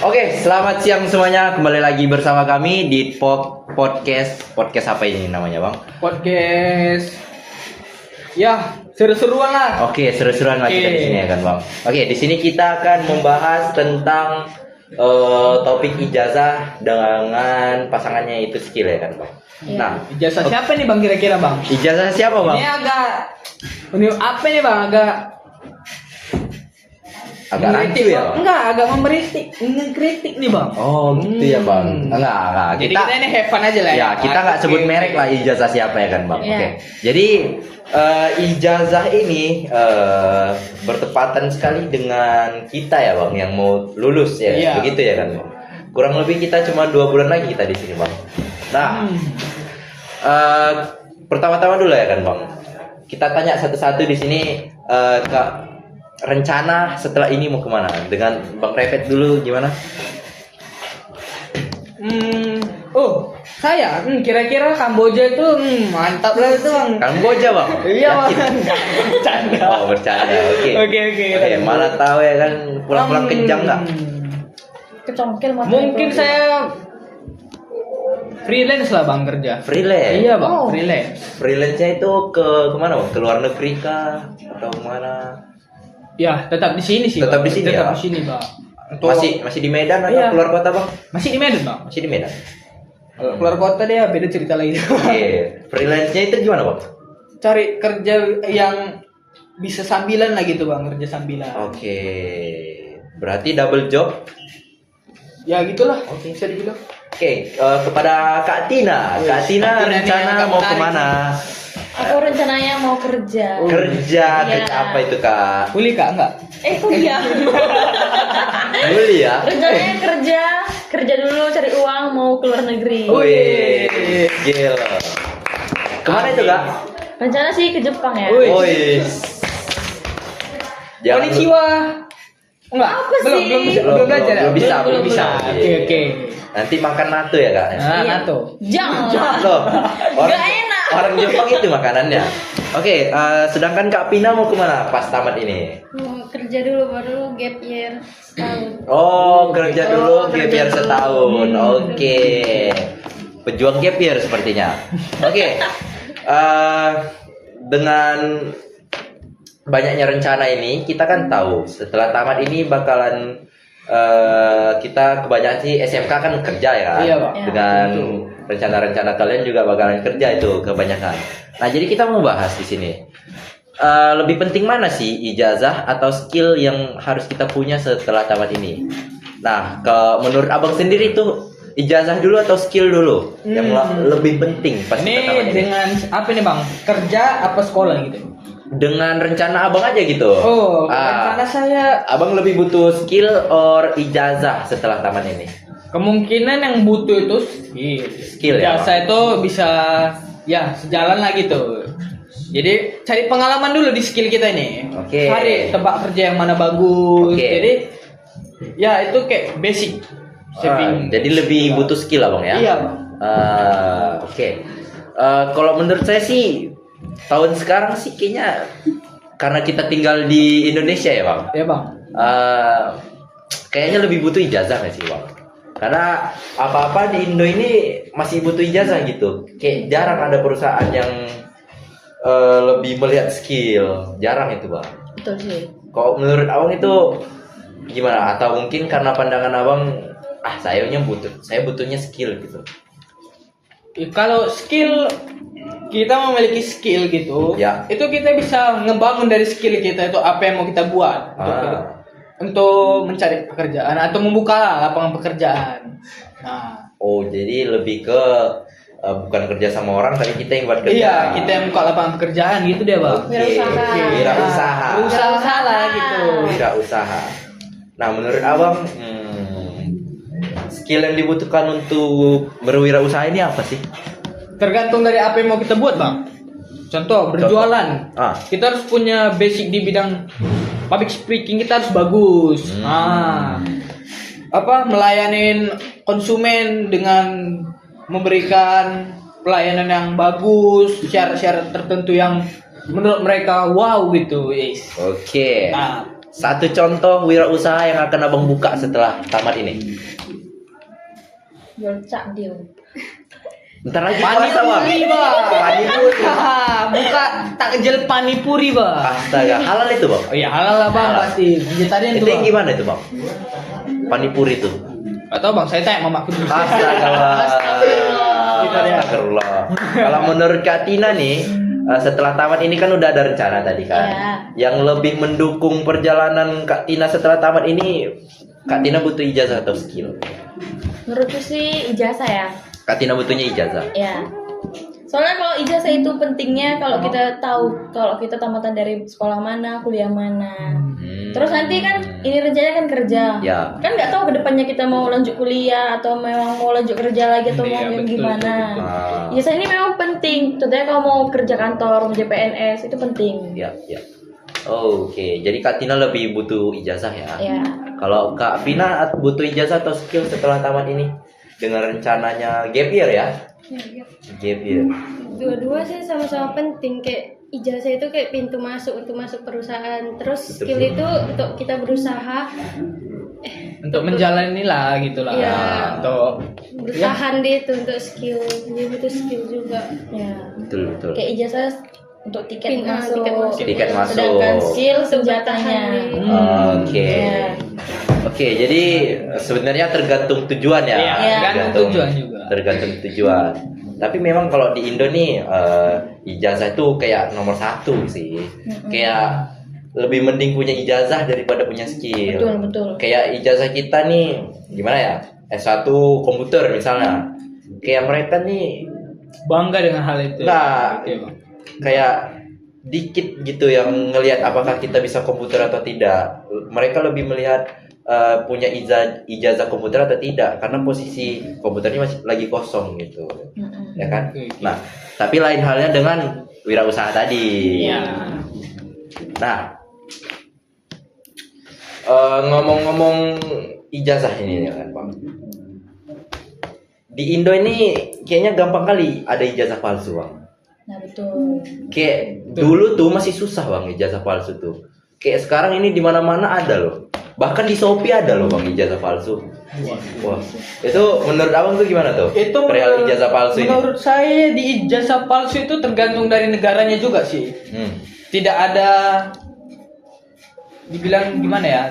Oke, selamat siang semuanya. Kembali lagi bersama kami di podcast apa ini namanya, Bang? Podcast. Ya, seru-seruan lah. Oke, seru-seruan lagi kita di sini ya kan, Bang. Oke, di sini kita akan membahas tentang topik ijazah dengan pasangannya itu skill ya kan, Bang. Ya. Nah, Ijazah siapa nih Bang kira-kira Bang? ijazah siapa, Bang? Ini apa nih Bang? Agak rancu ya, Bang? Enggak, agak mengkritik nih Bang. Oh, gitu ya, Bang. Enggak. Jadi kita ini have fun aja lah Ya, kita nggak sebut merek lah ijazah siapa ya kan, Bang. Iya. Oke. Jadi ijazah ini bertepatan sekali dengan kita ya, Bang, yang mau lulus ya. Iya. Begitu ya kan, Bang. Kurang lebih kita cuma 2 bulan lagi kita di sini, Bang. Nah, pertama-tama dulu ya kan, Bang. Kita tanya satu-satu di sini ke rencana setelah ini mau kemana? Dengan Bang Repet dulu gimana? Saya kira-kira Kamboja itu mantap lah itu Bang. Kamboja, Bang? Iya Bang. Yakin? Bercanda. Oh, bercanda. Oke. Oke. Mana tahu ya kan pulang-pulang kejang nggak? Kecongkel matanya. Mungkin saya freelance lah Bang kerja. Freelance. Iya Bang, Oh. freelance. Freelance-nya itu kemana, Bang? Ke luar negeri kah? Atau kemana? Ya, tetap di sini sih. Tetap Bang. di sini Tetap ya? di sini, Bang. Masih di Medan atau Iya. keluar kota, Bang? Masih di Medan, Bang. Masih di Medan. Kalau keluar kota dia beda cerita lagi. Oke. Freelance-nya itu gimana, Bang? Cari kerja yang bisa sambilan lah gitu, Bang, kerja sambilan. Oke. Berarti double job. Ya gitulah. Oke. Bisa dibilang. Oke, kepada Kak Tina. Kak Tina Kak Tina nih rencana yang mau menarik kemana? Aku rencananya mau kerja. Kerja Iya. apa itu, Kak? Kuliah Kak enggak? Kuliah. Kuliah. Rencananya kerja dulu cari uang mau ke luar negeri. Wih, gila. Kemana itu, Kak? Rencana sih ke Jepang ya. Wih. Wih. Konnichiwa. Enggak. Apa sih? Belum belajar ya? Belum bisa, belum bisa. Oke. Nanti makan natto ya, Kak? Nah, Iya. NATO. Jangan. Loh, Gak enak. orang Jepang itu makanannya. Oke, sedangkan Kak Pina mau kemana pas tamat ini? Mau kerja dulu baru gap year setahun. Oh, kerja dulu Oh, gap kerja year dulu. setahun. Oke. Pejuang gap year sepertinya. Oke. Dengan banyaknya rencana ini, kita kan tahu setelah tamat ini bakalan kita kebanyakan sih SMK kan kerja ya kan? Iya, Pak. Dengan rencana-rencana kalian juga bakalan kerja itu kebanyakan. Nah, jadi kita mau bahas di sini. Lebih penting mana sih ijazah atau skill yang harus kita punya setelah tamat ini? Nah, menurut Abang sendiri tuh ijazah dulu atau skill dulu yang lebih penting pas kita tamat Ini ini? dengan apa nih, Bang? Kerja apa sekolah gitu? Dengan rencana Abang aja gitu. Oh, rencana saya Abang lebih butuh skill or ijazah setelah tamat ini? kemungkinan yang butuh itu Skill ya, jasa itu bisa ya sejalan lah gitu. Jadi cari pengalaman dulu di skill kita ini. Oke. Cari tempat kerja yang mana bagus. Oke. Jadi ya itu kayak basic. Jadi lebih butuh skill Abang ya? Iya, Bang. Oke. Kalau menurut saya sih tahun sekarang sih kayaknya karena kita tinggal di Indonesia ya, Bang. Ya, Bang. Kayaknya lebih butuh ijazah nggak sih, Bang? Karena apa-apa di Indo ini masih butuh ijazah gitu. Kayak jarang ada perusahaan yang lebih melihat skill. Jarang itu, Bang. Betul sih. Kalau menurut Abang itu gimana? Atau mungkin karena pandangan Abang, saya butuhnya skill gitu. Kalau skill kita memiliki skill gitu, Ya. itu kita bisa ngebangun dari skill kita itu apa yang mau kita buat untuk mencari pekerjaan atau membuka lapangan pekerjaan. Nah, Oh, jadi lebih ke bukan kerja sama orang tapi kita yang buat kerja. iya, kita yang buka lapangan pekerjaan gitu dia, Bang. Oke. Wirausaha. Wirausaha. Usaha lah gitu. Wirausaha. Nah, menurut Abang, skill yang dibutuhkan untuk berwirausaha ini apa sih? Tergantung dari apa yang mau kita buat, Bang. Contoh, berjualan. Kita harus punya basic di bidang public speaking, kita harus bagus. Melayanin konsumen dengan memberikan pelayanan yang bagus, syarat-syarat tertentu yang menurut mereka wow gitu, guys. Oke. Nah, Satu contoh wirausaha yang akan abang buka setelah tamat ini. Jual cak deal. Bentar lagi puasa bang. Panipuri, Bang. Panipuri. Buka takjil panipuri, Bang. Astaga, halal itu bang. Oh iya, halal lah, Bang, Halal. pasti. Vegetarian Itu tuh, yang Bang. gimana itu bang? Panipuri itu. Atau Bang, saya tanya mamaku dulu. Astagfirullah. Kalau menurut Kak Tina nih, setelah tamat ini kan udah ada rencana tadi kan. Iya. Yang lebih mendukung perjalanan Kak Tina setelah tamat ini, Kak Tina butuh ijazah atau skill? Menurutku sih ijazah ya. Kak Tina butuhnya ijazah. Ya. Soalnya kalau ijazah itu pentingnya kalau kita tahu kalau kita tamatan dari sekolah mana, kuliah mana. Terus nanti kan ini rencananya kan kerja. Ya. Kan nggak tahu kedepannya kita mau lanjut kuliah atau memang mau lanjut kerja lagi atau Iya, mau yang betul, gimana. Ah. Ijazah ini memang penting. Contohnya kalau mau kerja kantor, mau jadi PNS itu penting. Ya, ya. Oke, jadi Kak Tina lebih butuh ijazah ya. Ya. Kalau Kak Vina butuh ijazah atau skill setelah tamat ini? Dengan rencananya gap year ya? Gap year. Dua-dua sih sama-sama penting. Kayak ijazah itu kayak pintu masuk untuk masuk perusahaan. Terus Betul. skill itu untuk kita berusaha Untuk menjalani lah gitu lah. Iya. Untuk bertahan deh itu untuk skill. Dia butuh skill juga. Ya. Betul, betul. Kayak ijazah untuk tiket masuk. tiket masuk. Tiket masuk. Sedangkan skill Untuk senjatanya. bertahan Oke. Ya. Oke, jadi sebenarnya tergantung tujuan ya. Iya, Iya. tergantung tujuan juga. Tergantung tujuan. Tapi memang kalau di Indo nih ijazah itu kayak nomor satu sih. Kayak lebih mending punya ijazah daripada punya skill. Betul, betul. Kayak ijazah kita nih gimana ya? S1 komputer misalnya. Kayak mereka nih Bangga dengan hal itu. Nah, Gitu ya, Bang. kayak dikit gitu yang ngelihat apakah kita bisa komputer atau tidak. Mereka lebih melihat punya ijazah komputer atau tidak karena posisi komputernya masih lagi kosong gitu. Ya kan? Oke. Nah, tapi lain halnya dengan wirausaha tadi. Iya. Nah, ngomong-ngomong ijazah ini ya kan, Bang. Di Indo ini kayaknya gampang kali ada ijazah palsu, Bang. Nah, betul. Kayak dulu tuh masih susah, Bang, ijazah palsu tuh. Kayak sekarang ini di mana-mana ada loh. Bahkan di Shopee ada loh, Bang, ijazah palsu. Wah, itu menurut Abang tuh gimana tuh? Itu perihal ijazah palsu ini. menurut saya di ijazah palsu itu tergantung dari negaranya juga sih. Tidak ada dibilang gimana ya?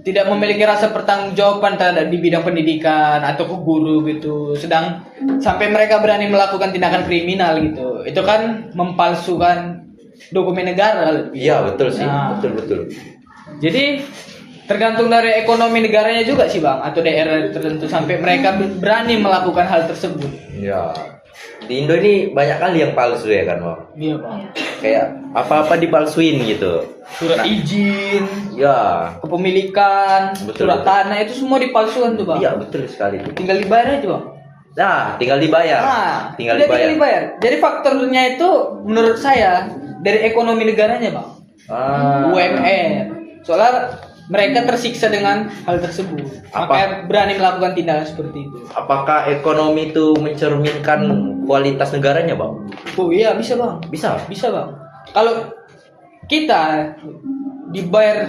Tidak memiliki rasa pertanggungjawaban terhadap di bidang pendidikan atau ke guru gitu. Sedang sampai mereka berani melakukan tindakan kriminal gitu. Itu kan mempalsukan dokumen negara. Iya, betul sih. Nah. Betul. Jadi tergantung dari ekonomi negaranya juga sih, Bang, atau daerah tertentu sampai mereka berani melakukan hal tersebut. Ya. Di Indo ini banyak kali yang palsu ya kan, Bang. Iya, Bang. Kayak apa-apa dipalsuin gitu. Surat izin, Ya. kepemilikan, Betul, surat betul. tanah itu semua dipalsukan tuh, Bang. Iya, betul sekali tuh. Tinggal dibayar aja, Bang. Nah, tinggal dibayar. Tinggal dibayar. Jadi faktornya itu menurut saya dari ekonomi negaranya, Bang. UMR. Soalnya mereka tersiksa dengan hal tersebut. Apa? Makanya berani melakukan tindakan seperti itu. Apakah ekonomi itu mencerminkan kualitas negaranya, Bang? Oh iya, bisa, Bang. Bisa. Bisa, Bang. Kalau kita dibayar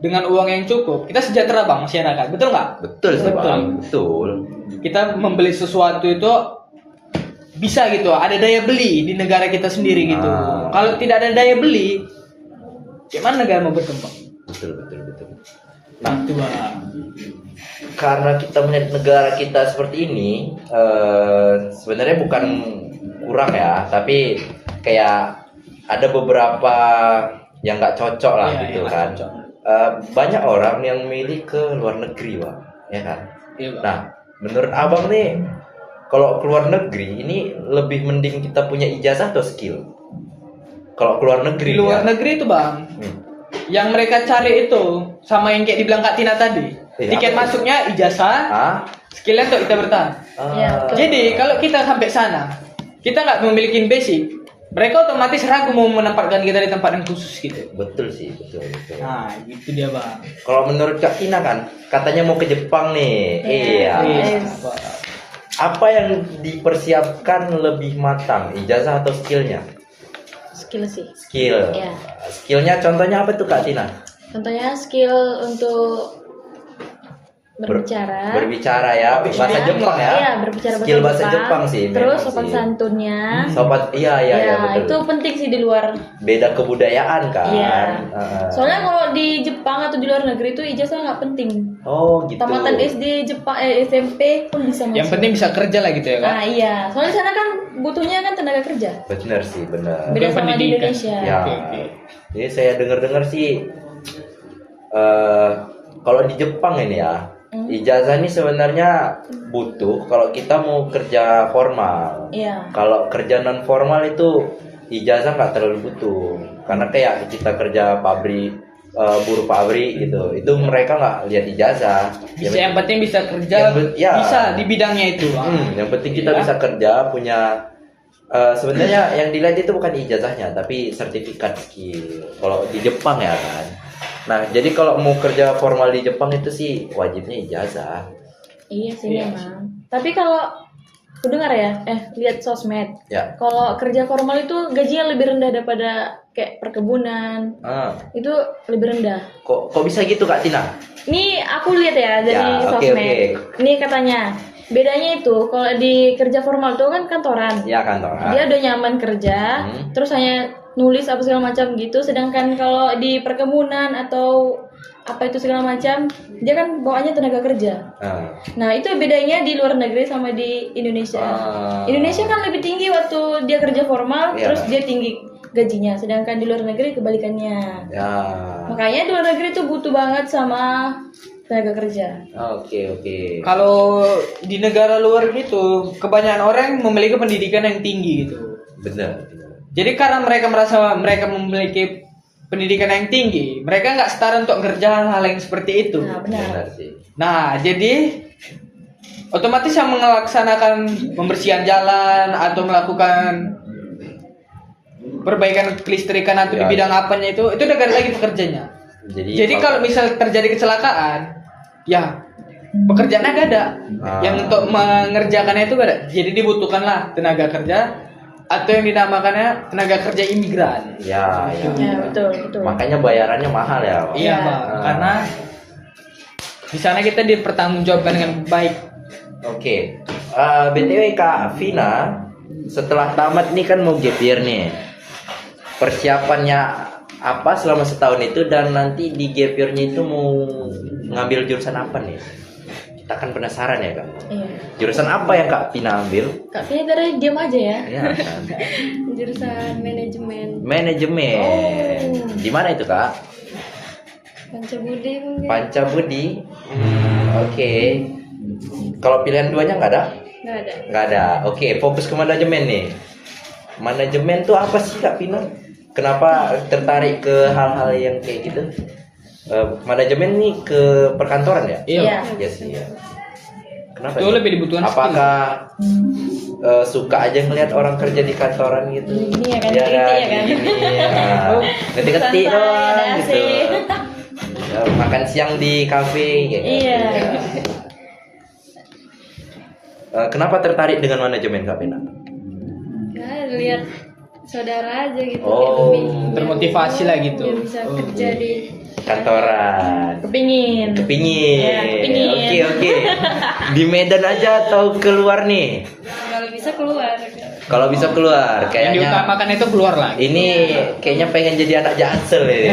dengan uang yang cukup, kita sejahtera, Bang, masyarakat. Betul nggak? Betul sih, Betul. Bang. Betul. Kita membeli sesuatu itu bisa gitu, ada daya beli di negara kita sendiri gitu. Ah. Kalau tidak ada daya beli, gimana negara mau berkembang? Betul. Nah, itu, Bang. Karena kita melihat negara kita seperti ini, sebenarnya bukan kurang ya, tapi kayak ada beberapa yang nggak cocok lah Iya, gitu yang nggak kan. cocok. Banyak orang yang milih ke luar negeri, Bang, ya kan. Iya, Bang. Nah, menurut Abang nih, kalau keluar negeri ini lebih mending kita punya ijazah atau skill? Kalau keluar Di negeri, luar ya. negeri itu, Bang, Hmm. yang mereka cari itu sama yang kayak dibilang Kak Tina tadi. Iya, Tiket apa tuh? masuknya ijazah, Ah? skillnya untuk kita bertahan. Iya, betul. Jadi kalau kita sampai sana, kita nggak memiliki basic, mereka otomatis ragu mau menempatkan kita di tempat yang khusus gitu. Betul sih, betul. Nah, gitu dia, Bang. Kalau menurut Kak Tina kan, katanya mau ke Jepang nih. Iya. Yes. Apa yang dipersiapkan lebih matang, ijazah atau skillnya? skill sih. Skill. Iya. Skillnya contohnya apa tuh Kak Tina? Contohnya skill untuk berbicara. Berbicara ya, bahasa Iya. Jepang ya. Iya, berbicara Skill bahasa Jepang sih. Terus memang sopan sih. santunnya. Sopan, iya Ya, betul. itu penting sih di luar. Beda kebudayaan kan. Iya. Heeh. Soalnya kalau di Jepang atau di luar negeri itu ijazah nggak penting. Oh gitu. Tamatan SD Jepang SMP pun bisa masuk. Yang penting bisa kerja lah gitu ya kan. Nah iya, soalnya di sana kan butuhnya kan tenaga kerja. Bener sih, bener. Beda Bukan sama di pendidikan. Indonesia. Ya. Oke. Jadi saya dengar-dengar sih, kalau di Jepang ini ya, ijazah ini sebenarnya butuh kalau kita mau kerja formal. Iya. Kalau kerja non formal itu ijazah nggak terlalu butuh, karena kayak kita kerja pabrik, buruh pabrik gitu, itu mereka nggak lihat ijazah. Bisa yang penting bisa kerja, ya. bisa di bidangnya itu. Yang penting kita Ya. bisa kerja, punya sebenarnya yang dilihat itu bukan ijazahnya, tapi sertifikat skill. Kalau di Jepang ya kan. Nah, jadi kalau mau kerja formal di Jepang itu sih wajibnya ijazah. Iya sih Iya. memang. Tapi kalau aku dengar ya, lihat sosmed. Ya. Kalau kerja formal itu gajinya lebih rendah daripada kayak perkebunan. Ah, Itu lebih rendah. kok bisa gitu Kak Tina? Ini aku lihat ya dari Ya, oke, sosmed. oke. Ini katanya bedanya itu kalau di kerja formal itu kan kantoran. Ya kantor. Dia udah nyaman kerja, terus hanya nulis apa segala macam gitu. Sedangkan kalau di perkebunan atau apa itu segala macam, dia kan bawaannya tenaga kerja. Ah. Nah itu bedanya di luar negeri sama di Indonesia. Ah. Indonesia kan lebih tinggi waktu dia kerja formal, Iya. terus dia tinggi gajinya. Sedangkan di luar negeri kebalikannya. Ya. Makanya di luar negeri itu butuh banget sama tenaga kerja. Oke. Kalau di negara luar gitu, kebanyakan orang memiliki pendidikan yang tinggi gitu. Benar. Jadi karena mereka merasa mereka memiliki pendidikan yang tinggi, mereka nggak setara untuk kerja hal yang seperti itu. Nah benar. Benar sih. Nah, jadi otomatis yang melaksanakan pembersihan jalan atau melakukan perbaikan kelistrikan atau di Ya. bidang apanya itu udah gak ada lagi pekerjanya. Jadi kalau misal terjadi kecelakaan, ya pekerjaannya gak ada. Ah. Yang untuk mengerjakannya itu gak ada. Jadi dibutuhkanlah tenaga kerja atau yang dinamakannya tenaga kerja imigran. Ya. Ya betul. Makanya bayarannya mahal ya. Pak? Iya, Ya. Bang. Karena di sana kita dipertanggungjawabkan dengan baik. Oke. BTW Kak Vina, setelah tamat nih kan mau gap year nih. Persiapannya apa selama setahun itu, dan nanti di gap year-nya itu mau ngambil jurusan apa nih? Kita kan penasaran ya Kak. Iya. Jurusan apa yang Kak Vina ambil? Kak Fia dari diam aja ya. Ya kan. Jurusan manajemen Manajemen. Oh. Di mana itu Kak? Pancabudi mungkin. Pancabudi. Oke. Kalau pilihan duanya nggak ada? Nggak ada. Nggak ada. Oke, fokus ke manajemen nih. Manajemen tuh apa sih Kak Vina? Kenapa tertarik ke hal-hal yang kayak gitu? Manajemen nih ke perkantoran ya? Iya. Iya sih. Ya. Kenapa? Itu lebih dibutuhkan Apakah suka aja ngelihat orang kerja di kantoran gitu? Gini ya kan, Iya ketik ya kan? gini. Ngetik-ngetik Santai, doang ada gitu. AC. Ya, makan siang di kafe kayak gitu. Iya. Kenapa tertarik dengan manajemen Kak Vina? Ya, lihat saudara aja gitu. Oh, biar termotivasi lah gitu. biar bisa kerja di Kantoran. Kepingin. Kepingin. Ya, kepingin. Oke. Di Medan aja atau keluar nih? kalau bisa keluar. Kalau bisa keluar, Yang kayaknya diutamakan itu keluar lagi. ini kayaknya pengen jadi anak Jaksel ini.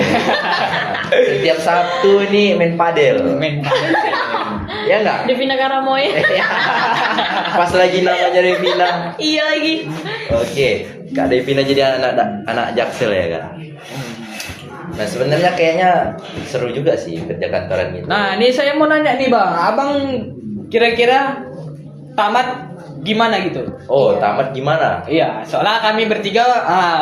Setiap Sabtu nih main padel. Men. Ya enggak? Devina Karamoy. Pas lagi namanya Devina. Iya lagi. Oke, Kak Devina jadi anak Jaksel ya kan? Nah sebenarnya kayaknya seru juga sih kerja kantoran gitu. Nah, ini saya mau nanya nih, Bang. Abang kira-kira tamat gimana gitu? Oh, tamat gimana? Iya, soalnya kami bertiga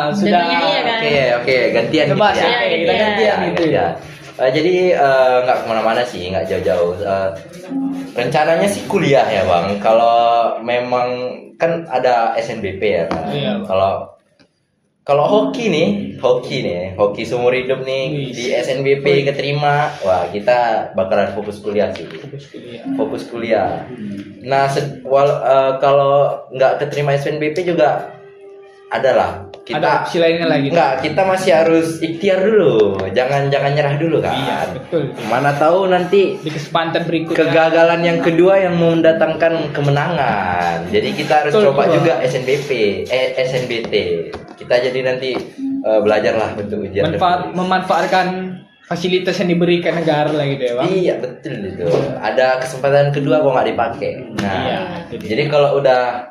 sudah Tentunya iya kan. Oke, gantian Coba gitu ya, ya. Iya, kita iya. gantian gitu ya. Jadi nggak kemana-mana sih, nggak jauh-jauh. Rencananya sih kuliah ya bang. Kalau memang kan ada SNBP ya kan. Iya, Bang. Kalau hoki seumur hidup nih Wih. di SNBP keterima, wah kita bakalan fokus kuliah sih. Fokus kuliah. Nah, kalau nggak keterima SNBP juga adalah ada opsi lainnya lagi. Enggak, kita masih harus ikhtiar dulu. Jangan nyerah dulu kan. Iya, betul. Mana tahu nanti Di kesempatan berikutnya. kegagalan yang kedua yang mendatangkan kemenangan. Jadi kita harus Betul, coba betul. juga SNBT. Kita jadi nanti belajarlah untuk ujian. Memanfaatkan fasilitas yang diberikan negara lah gitu ya, Bang. Iya betul itu. Ada kesempatan kedua kok nggak dipakai. Nah, Iya, itu dia. jadi kalau udah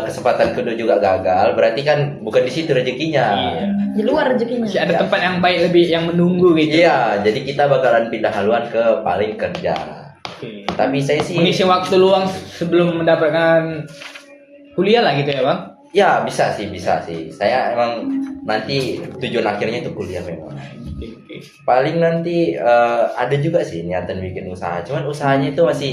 kesempatan kedua juga gagal, berarti kan bukan di situ rezekinya. Iya. Di luar rezekinya. Masih ada Ya. tempat yang baik lebih yang menunggu gitu. Iya, jadi kita bakalan pindah haluan ke paling kerja. Oke. Tapi saya sih, Mengisi waktu luang sebelum mendapatkan kuliah lah gitu ya, Bang. ya bisa sih. Saya emang nanti tujuan akhirnya itu kuliah memang. Oke. Paling nanti ada juga sih niatan bikin usaha, cuman usahanya itu masih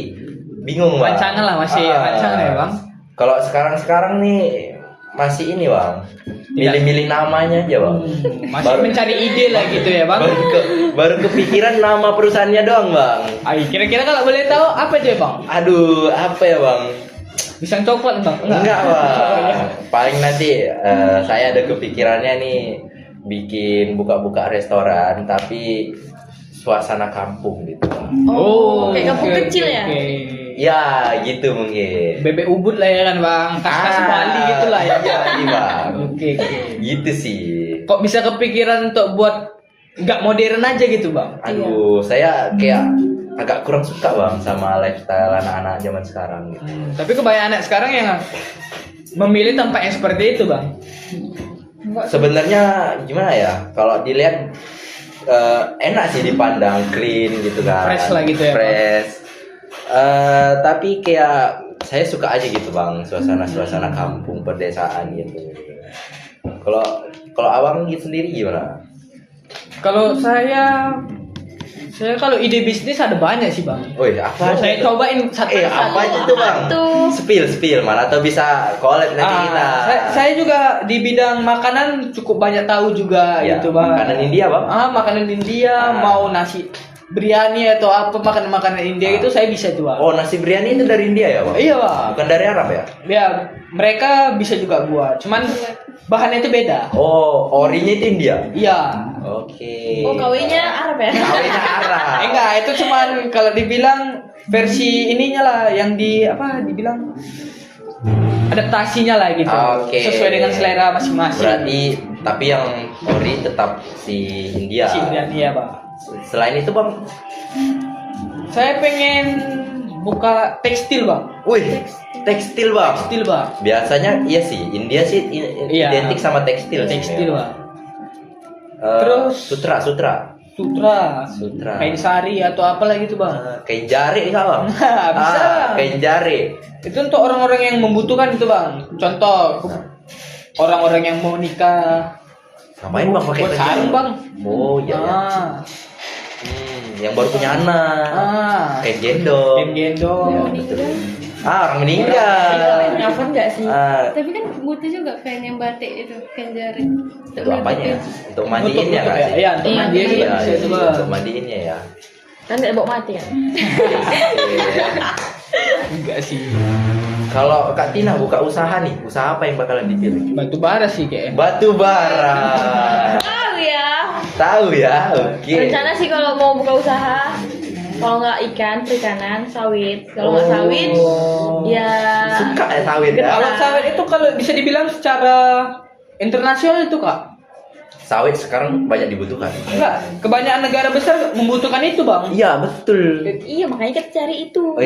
bingung bang. Rancangan lah, masih rancangan ya, Bang. Kalau sekarang nih masih ini bang, milih-milih namanya aja bang. Masih mencari ide lah gitu ya, Bang. Baru kepikiran nama perusahaannya doang bang. Ay, kira-kira kalau boleh tahu apa aja, Bang? Aduh, apa ya bang? Pisang coklat, Bang? Enggak bang. Paling nanti saya ada kepikirannya nih bikin buka-buka restoran tapi suasana kampung gitu bang. Oh, kayak kampung oke, kecil ya? oke. Ya gitu mungkin. Bebek ubud lah ya kan, Bang. Kas-kas Bali gitu lah ya. Iya bang. Oke. Gitu sih. Kok bisa kepikiran untuk buat nggak modern aja gitu, Bang? Aduh, saya kayak agak kurang suka bang sama lifestyle anak-anak zaman sekarang gitu. Tapi kebanyakan anak sekarang yang memilih tempat yang seperti itu, Bang. Sebenarnya gimana ya? Kalau dilihat enak sih dipandang, clean gitu kan. Fresh lah gitu ya, Bang. Fresh. Tapi kayak saya suka aja gitu bang, suasana kampung pedesaan gitu. Kalau abang gitu sendiri gimana? Kalau saya kalau ide bisnis ada banyak sih, Bang. Woi, apa? Saya cobain satu Apa aja tuh bang? Tuh. Spill, mana tahu bisa collab nanti kita. Saya juga di bidang makanan cukup banyak tahu juga Ya, gitu, Bang. makanan India, Bang? Makanan India, mau nasi biryani atau apa makanan India itu saya bisa jual. Oh, nasi biryani itu dari India ya bang? Iya, Bang. Bukan dari Arab ya? Ya, mereka bisa juga buat. Cuman bahannya itu beda. Oh, orinya itu India. Iya. Oke. Oh, kawinnya Arab ya? Kawinnya Arab. Enggak, itu cuman kalau dibilang versi ininya lah yang dibilang adaptasinya lah gitu. Oke. Sesuai dengan selera masing-masing. Berarti tapi yang ori tetap si India. Si biryani ya, Bang. Selain itu bang, Saya pengen buka tekstil, Bang. wih, tekstil bang. Tekstil, Bang. Biasanya iya sih, India sih Iya. identik sama tekstil. Tekstil, memang. Bang. Terus sutra. Sutra. Kain sari atau apalah gitu, Bang. Kain jari bisa bang? Bisa. Kain jari. Itu untuk orang-orang yang membutuhkan itu, Bang. Contoh orang-orang yang mau nikah. Ngapain bang pakai Buat kain sarung, jari? Bang. Oh iya. Ya. Yang baru punya anak. Kain Kain gendong. gendong. Ya, betul. Orang meninggal. Nyafon nggak sih? Tapi kan butuh juga kain yang batik itu, kain jari. Itu apanya ya? Untuk mandiinnya Untuk- nggak ya, sih? iya, untuk Iya, mandiin juga Iya, bisa iya, itu, Bang. untuk mandiinnya ya. Kan nggak bawa mati kan? Iya. Enggak sih. Kalau Kak Tina buka usaha nih, usaha apa yang bakalan dipilih? Batu bara sih kayaknya. Batu bara. Tahu ya. Tahu ya, oke. Rencana sih kalau mau buka usaha, kalau nggak ikan, perikanan, sawit. Kalau nggak sawit, ya Suka ya sawit ya. Kalau sawit itu kalau bisa dibilang secara internasional itu, Kak. Sawit sekarang banyak dibutuhkan. Enggak, kebanyakan negara besar membutuhkan itu, Bang. Iya betul. iya makanya kita cari itu.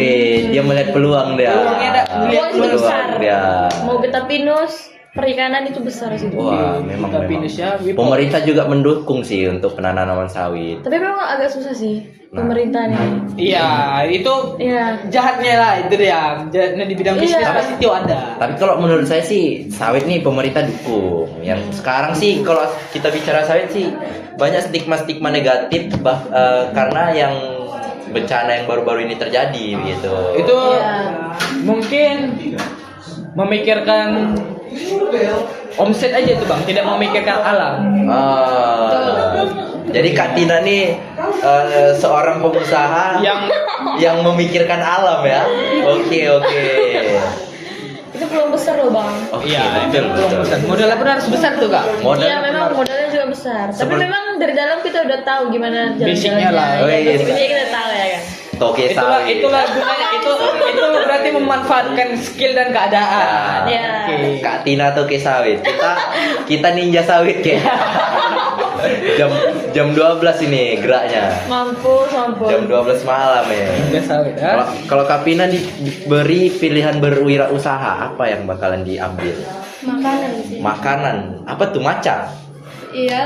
Dia melihat peluang dia. Peluangnya ada, melihat Peluang itu besar. dia. Mau kita pinus, perikanan itu besar sih. Wah, memang Kita memang. pinus ya, Wipo. Pemerintah juga mendukung sih untuk penanaman sawit. Tapi memang agak susah sih pemerintah nih. Iya, itu Iya. jahatnya lah itu dia. Jahatnya di bidang bisnis Iya. pasti itu ada. Tapi kalau menurut saya sih sawit nih pemerintah dukung. Yang sekarang sih kalau kita bicara sawit sih banyak stigma-stigma negatif karena yang bencana yang baru-baru ini terjadi gitu. Itu Iya. mungkin memikirkan omset aja tuh, Bang, tidak memikirkan alam. Jadi Kak Tina nih seorang pengusaha Yang yang memikirkan alam ya. Oke. Itu peluang besar loh bang. Oke, Iya, betul betul. Modalnya pun harus besar tuh kak. Modal Iya memang modalnya juga besar. Tapi Seperti- memang dari dalam kita udah tahu gimana Basicnya lah. jalan-jalannya. Oh, iya. Basic-basicnya kita tahu ya kan. toke Itulah sawit. itulah gunanya itu berarti memanfaatkan skill dan keadaan. Iya. Oke. Kak Tina toke sawit. Kita ninja sawit kayak. jam 12 ini geraknya. Mampus. Jam 12 malam ya. Udah sawit ya. Kalau Kak Pina diberi pilihan berwirausaha, apa yang bakalan diambil? Makanan sih. Makanan. Apa tuh maca? Iya.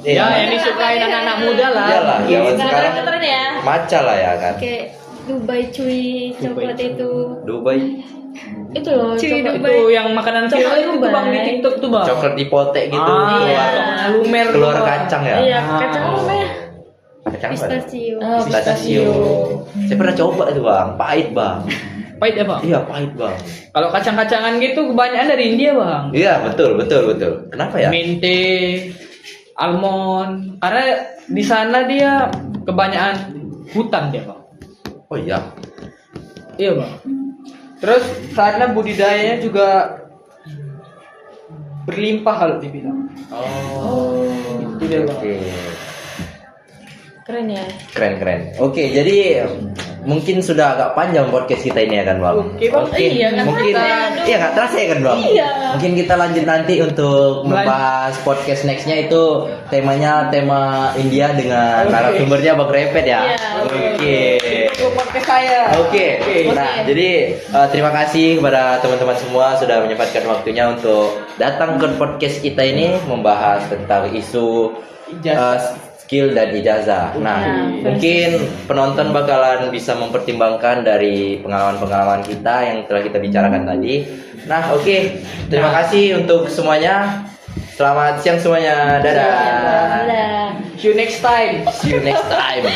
Ya, yang disukai anak-anak muda lah. Iyalah, zaman Sekarang sekarang keren ya. maca lah ya kan. Kayak Dubai cuy coklat itu. Dubai Itu loh. Cuy, coklat. Itu yang makanan Coklat viral itu Dubai. Bang di TikTok tuh Bang. coklat dipotek gitu, Ah, keluar, iya. lumer keluar tuh, Bang. kacang ya. Iya, Ah. kacang apa ya? Kacang apa? Pistachio. Oh, Pistachio. Saya pernah coba itu bang, pahit bang. Pahit ya Bang? Iya pahit bang. Kalau kacang-kacangan gitu kebanyakan dari India Bang. Iya betul. Kenapa ya? Mente, almond. Karena di sana dia kebanyakan hutan dia Bang. Oh iya. Iya Bang. Terus sana budidayanya juga berlimpah kalau dibilang. Oh. Itu dia Bang. Oke. Keren ya. Keren. Oke, jadi mungkin sudah agak panjang podcast kita ini ya kan bang. Oke, Bang. Iya, nggak mungkin terasa ya, aduh. iya nggak terasa ya kan bang. Iya. Mungkin kita lanjut nanti untuk membahas podcast nextnya itu tema India dengan Oke. narasumbernya bang Repet ya. Iya, Oke. Itu podcast saya. Oke. Nah, jadi terima kasih kepada teman-teman semua sudah menyempatkan waktunya untuk datang ke podcast kita ini membahas tentang isu skill dan ijazah. Nah, Iya. mungkin penonton bakalan bisa mempertimbangkan dari pengalaman-pengalaman kita yang telah kita bicarakan tadi. Nah, oke. Terima kasih untuk semuanya. Selamat siang semuanya. Dadah. Dadah. See you next time. See you next time.